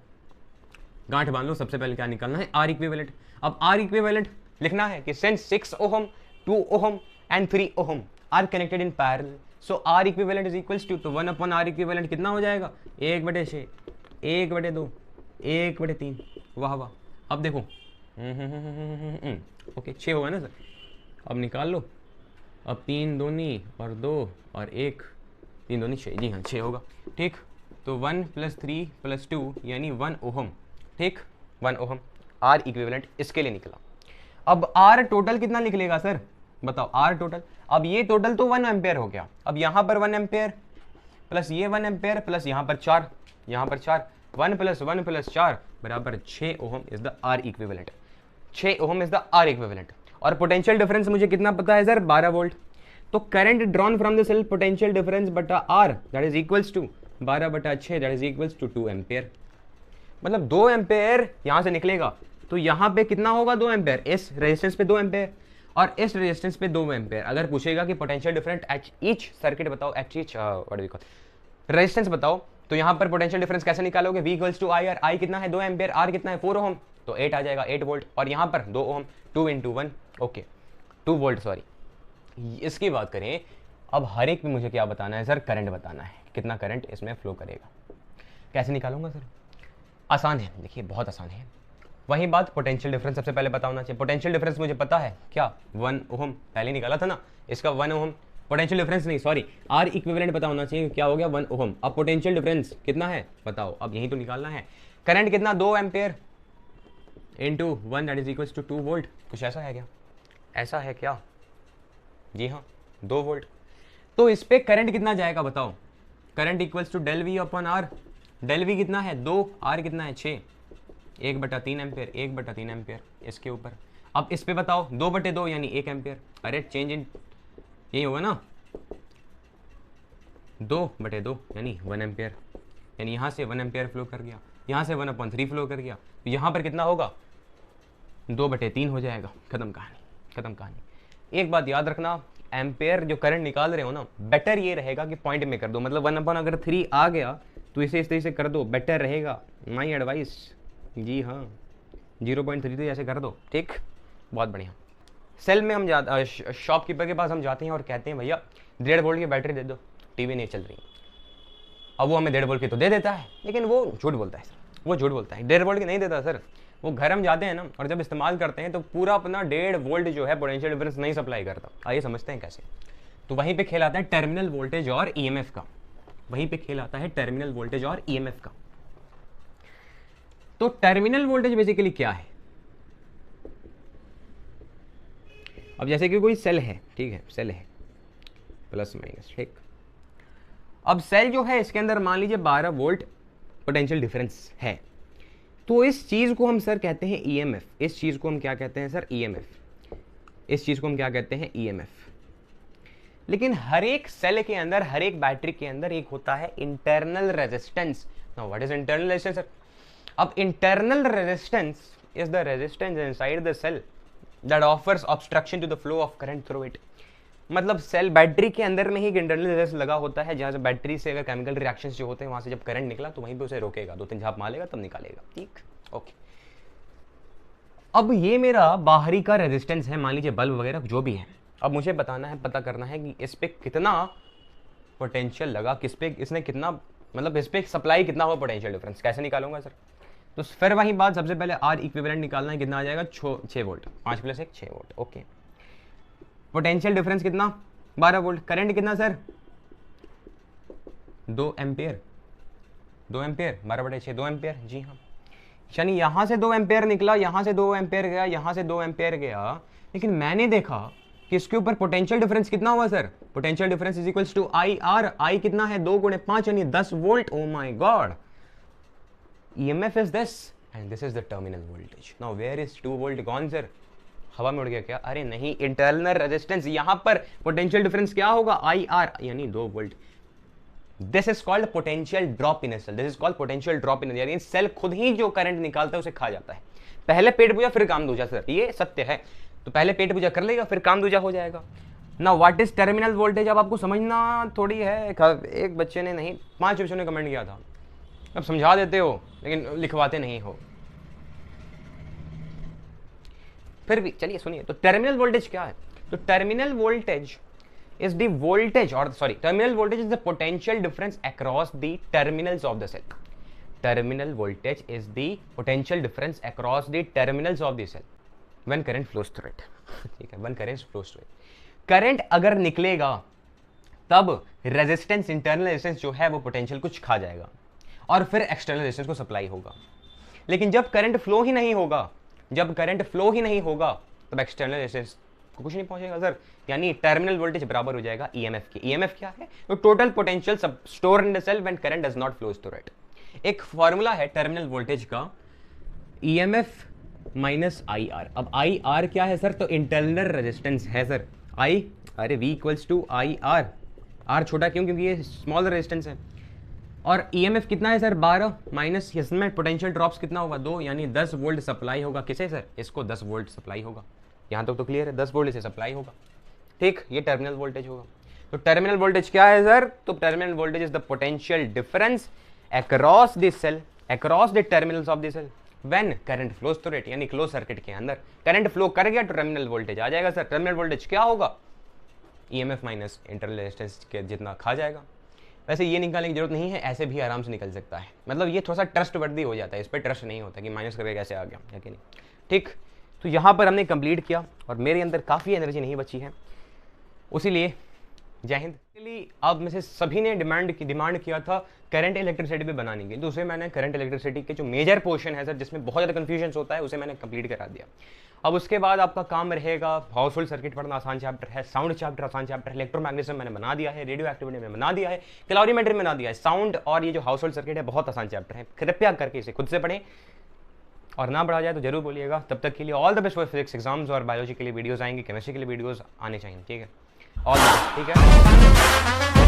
गांठ बांध लो। सबसे पहले क्या निकालना है, आर इक्विवेलेंट। अब आर इक्विवेलेंट लिखना है कि since 6 ohm 2 ohm and 3 ohm are connected in parallel, so R equivalent is equals to, तो 1/r इक्विवेलेंट कितना हो जाएगा 1/6, 1/2, 1/3। वाह वाह। अब देखो ओके 6 होगा ना सर, अब निकाल लो। अब 3 दूनी और 2 और 1, 3 दूनी 6, जी हाँ 6 होगा। ठीक, तो 1 + 3 + 2 यानी 1 ओहम। ठीक, 1 ओहम आर इक्विवेलेंट इसके लिए निकला। अब आर टोटल कितना निकलेगा सर, बताओ आर टोटल। अब ये टोटल तो 1 एम्पेयर हो गया, अब यहाँ पर 1 एम्पेयर प्लस ये 1 एम्पेयर प्लस यहाँ पर 4, यहाँ पर 4, 1 + 1 + 4 बराबर 6 ohm is the R equivalent. 6 ohm is the R equivalent. और पोटेंशियल डिफरेंस मुझे कितना पता है सर, 12 वोल्ट। तो current drawn from the cell potential difference बटा R that is equals to 12/6 that is equals to 2 ampere. मतलब 2 ampere यहाँ से निकलेगा, तो यहाँ पे कितना होगा 2 एम्पेयर, इस रेजिस्टेंस पे 2 एम्पेयर और इस रेजिस्टेंस पे 2 एम्पेयर। अगर पूछेगा कि potential different at each circuit बताओ, at each what we call resistance बताओ, तो यहाँ पर पोटेंशियल डिफरेंस कैसे निकालोगे, V = IR। आई कितना है 2 एम्पेयर, R कितना है 4 ओहम, तो 8 आ जाएगा 8 वोल्ट, और यहाँ पर 2 ओहम 2 × 1 ओके 2 वोल्ट सॉरी। इसकी बात करें, अब हर एक में मुझे क्या बताना है सर, करंट बताना है, कितना करंट इसमें फ्लो करेगा। कैसे निकालूंगा सर, आसान है, देखिए बहुत आसान है। वही बात पोटेंशियल डिफरेंस सबसे पहले पता होना चाहिए। पोटेंशियल डिफरेंस मुझे पता है क्या 1 ओहम, पहले निकाला था ना इसका 1 ओहम। पोटेंशियल डिफरेंस नहीं सॉरी, आर इक्विवेलेंट पता होना चाहिए, क्या हो गया 1 ओहम। अब पोटेंशियल डिफरेंस कितना है बताओ, अब यही तो निकालना है। करंट कितना 2 ampere into 1 that is equals to 2 volt. कुछ ऐसा है क्या, ऐसा है क्या, जी हाँ 2 वोल्ट। तो इस पे करंट कितना जाएगा बताओ, current equals to del V/R। del V कितना है 2, R कितना है 6, 1/3 एम्पेयर, 1/3 एम्पेयर इसके ऊपर। अब इस पे बताओ 2/2 यानी 1 एम्पेयर। अरे चेंज इन यही होगा ना, 2/2 यानी 1 एम्पेयर, यानी यहाँ से 1 एम्पेयर फ्लो कर गया, यहाँ से 1/3 फ्लो कर गया, तो यहाँ पर कितना होगा 2/3 हो जाएगा। खत्म कहानी, खत्म कहानी। एक बात याद रखना, एम्पेयर जो करंट निकाल रहे हो ना, बेटर ये रहेगा कि पॉइंट में कर दो, मतलब 1/3 आ गया तो इसे इस तरीके से कर दो, बेटर रहेगा, माई एडवाइस। जी हाँ 0.3 तो ऐसे कर दो, ठीक, बहुत बढ़िया। सेल में हम शॉपकीपर के पास हम जाते हैं और कहते हैं भैया 1.5 वोल्ट की बैटरी दे दो, टीवी नहीं चल रही। अब वो हमें 1.5 वोल्ट की तो दे देता है, लेकिन वो झूठ बोलता है सर, वो झूठ बोलता है, 1.5 वोल्ट की नहीं देता सर। वो घर हम जाते हैं ना, और जब इस्तेमाल करते हैं तो पूरा अपना 1.5 वोल्ट जो है पोटेंशियल डिफरेंस नहीं सप्लाई करता। आइए समझते हैं कैसे। तो वहीं पे खेल आता है टर्मिनल वोल्टेज और ईएमएफ का, वहीं पे खेल आता है टर्मिनल वोल्टेज और ईएमएफ का। तो टर्मिनल वोल्टेज बेसिकली क्या है, अब जैसे कि कोई सेल है, ठीक है, सेल है प्लस माइनस, ठीक। अब सेल जो है इसके अंदर मान लीजिए 12 वोल्ट पोटेंशियल डिफरेंस है, तो इस चीज को हम सर कहते हैं ईएमएफ। इस चीज को हम क्या कहते हैं सर, ईएमएफ। इस चीज को हम क्या कहते हैं, ईएमएफ। लेकिन हर एक सेल के अंदर, हर एक बैटरी के अंदर एक होता है internal resistance. Now what is internal resistance sir? अब internal resistance is the resistance inside the cell that offers obstruction to the flow of current through it. मतलब सेल बैटरी के अंदर में ही एक इंटरनल रेजिस्टेंस लगा होता है, जहां से बैटरी से अगर केमिकल रिएक्शंस जो होते हैं वहां से जब करंट निकला तो वहीं पे उसे रोकेगा, 2-3 झाप मारेगा तब निकालेगा, ठीक, ओके। अब ये मेरा बाहरी का रेजिस्टेंस है, मान लीजिए बल्ब वगैरह जो भी है। अब मुझे बताना है, पता करना है कि इस पे कितना पोटेंशियल लगा, किस पे इसने कितना, मतलब इस पे सप्लाई कितना हुआ पोटेंशियल डिफरेंस, कैसे निकालूंगा सर? तो फिर वही बात, सबसे पहले आर इक्विवेलेंट निकालना है, कितना आ जाएगा 6 volt, 5 + 1 6 volt, okay. Potential difference कितना 12 वोल्ट, करंट कितना सर 2 एम्पेयर, 2 एम्पेयर 12/6 2 एम्पेयर, जी हाँ। यानी यहाँ से 2 एम्पेयर निकला, यहाँ से 2 एम्पेयर गया, यहाँ से 2 एम्पेयर गया, लेकिन मैंने देखा कि इसके ऊपर पोटेंशियल डिफरेंस कितना हुआ sir? Potential difference is equals to I R. I कितना है? 2 × 5 यानी 10 volt. Oh my god, EMF is this and this is the terminal voltage. Now where is 2 volt gone sir? हवा में उड़ गया क्या? अरे नहीं, इंटरनल रेजिस्टेंस। यहां पर पोटेंशियल डिफरेंस क्या होगा? आई आर यानी 2 वोल्ट। This is called potential drop in a cell. This is called potential drop in, यानी सेल खुद ही जो करंट निकालता है उसे खा जाता है। पहले पेट पूजा फिर काम दूजा सर, ये सत्य है। तो पहले पेट पूजा कर लेगा फिर काम दूजा हो जाएगा ना। What is terminal voltage? अब आपको समझना थोड़ी है। एक बच्चे ने नहीं, 5 बच्चों ने कमेंट किया था। अब समझा देते हो लेकिन लिखवाते नहीं हो। फिर भी चलिए सुनिए, तो टर्मिनल वोल्टेज क्या है? तो terminal voltage is the voltage, or sorry, terminal voltage is the potential difference across the terminals of the cell. Terminal voltage is the potential difference across the terminals of the cell when current flows through it. ठीक है, when current flows through it. Current अगर निकलेगा तब resistance, internal resistance जो है वो potential कुछ खा जाएगा और फिर एक्सटर्नल रेजिस्टेंस को सप्लाई होगा। लेकिन जब करंट फ्लो ही नहीं होगा, जब करंट फ्लो ही नहीं होगा तब एक्सटर्नल रेजिस्टेंस को कुछ नहीं पहुंचेगा सर। यानी टर्मिनल वोल्टेज बराबर हो जाएगा EMF के। EMF क्या है? तो total potential store in the cell when current does not flows through it. एक फॉर्मूला है टर्मिनल वोल्टेज का, EMF माइनस IR। अब IR क्या है सर? तो इंटरनल रेजिस्टेंस है sir. V equals to IR। R छोटा क्यों? क्योंकि ये स्मॉल रेजिस्टेंस है। और EMF कितना है सर? 12 माइनस इसमें पोटेंशियल ड्रॉप्स कितना होगा? 2, यानी 10 वोल्ट सप्लाई होगा। किसे सर? इसको 10 वोल्ट सप्लाई होगा। यहाँ तक तो क्लियर है, 10 वोल्ट इसे सप्लाई होगा। ठीक, ये टर्मिनल वोल्टेज होगा। तो टर्मिनल वोल्टेज क्या है सर? तो terminal voltage is the potential difference across the cell, across the terminals of the cell when current flows through it. यानी क्लोज सर्किट के अंदर करंट फ्लो कर गया तो टर्मिनल वोल्टेज आ जाएगा सर। टर्मिनल वोल्टेज क्या होगा? EMF माइनस इंटरनल रेजिस्टेंस के जितना खा जाएगा। वैसे ये निकालने की जरूरत नहीं है, ऐसे भी आराम से निकल सकता है। मतलब ये थोड़ा सा ट्रस्ट वर्दी हो जाता है, इस पर ट्रस्ट नहीं होता कि माइनस करके कैसे आ गया, है कि नहीं? ठीक, तो यहाँ पर हमने कंप्लीट किया और मेरे अंदर काफ़ी एनर्जी नहीं बची है, उसीलिए जय हिंद। अब में से सभी ने डिमांड किया था करंट इलेक्ट्रिसिटी पे बनाने की। दूसरे मैंने करंट इलेक्ट्रिसिटी के जो मेजर पोर्शन है सर, जिसमें बहुत ज़्यादा कन्फ्यूजन होता है, उसे मैंने कंप्लीट करा दिया। अब उसके बाद आपका काम रहेगा हाउसहोल्ड सर्किट पढ़ना, आसान चैप्टर है। साउंड चैप्टर आसान चैप्टर है। इलेक्ट्रोमैग्नेटिज्म मैंने बना दिया है। रेडियो एक्टिविटी मैंने बना दिया है। कैलोरीमेट्री बना दिया है। साउंड और ये जो हाउसहोल्ड सर्किट है बहुत आसान चैप्टर है। कृपया करके इसे खुद से पढ़ें और ना पढ़ा जाए तो जरूर बोलिएगा। तब तक के लिए all the best for physics exams. और बायोलॉजी के लिए वीडियोस आएंगे, केमिस्ट्री के लिए वीडियोस आने चाहिए। ठीक है, ऑल द बेस्ट। ठीक है।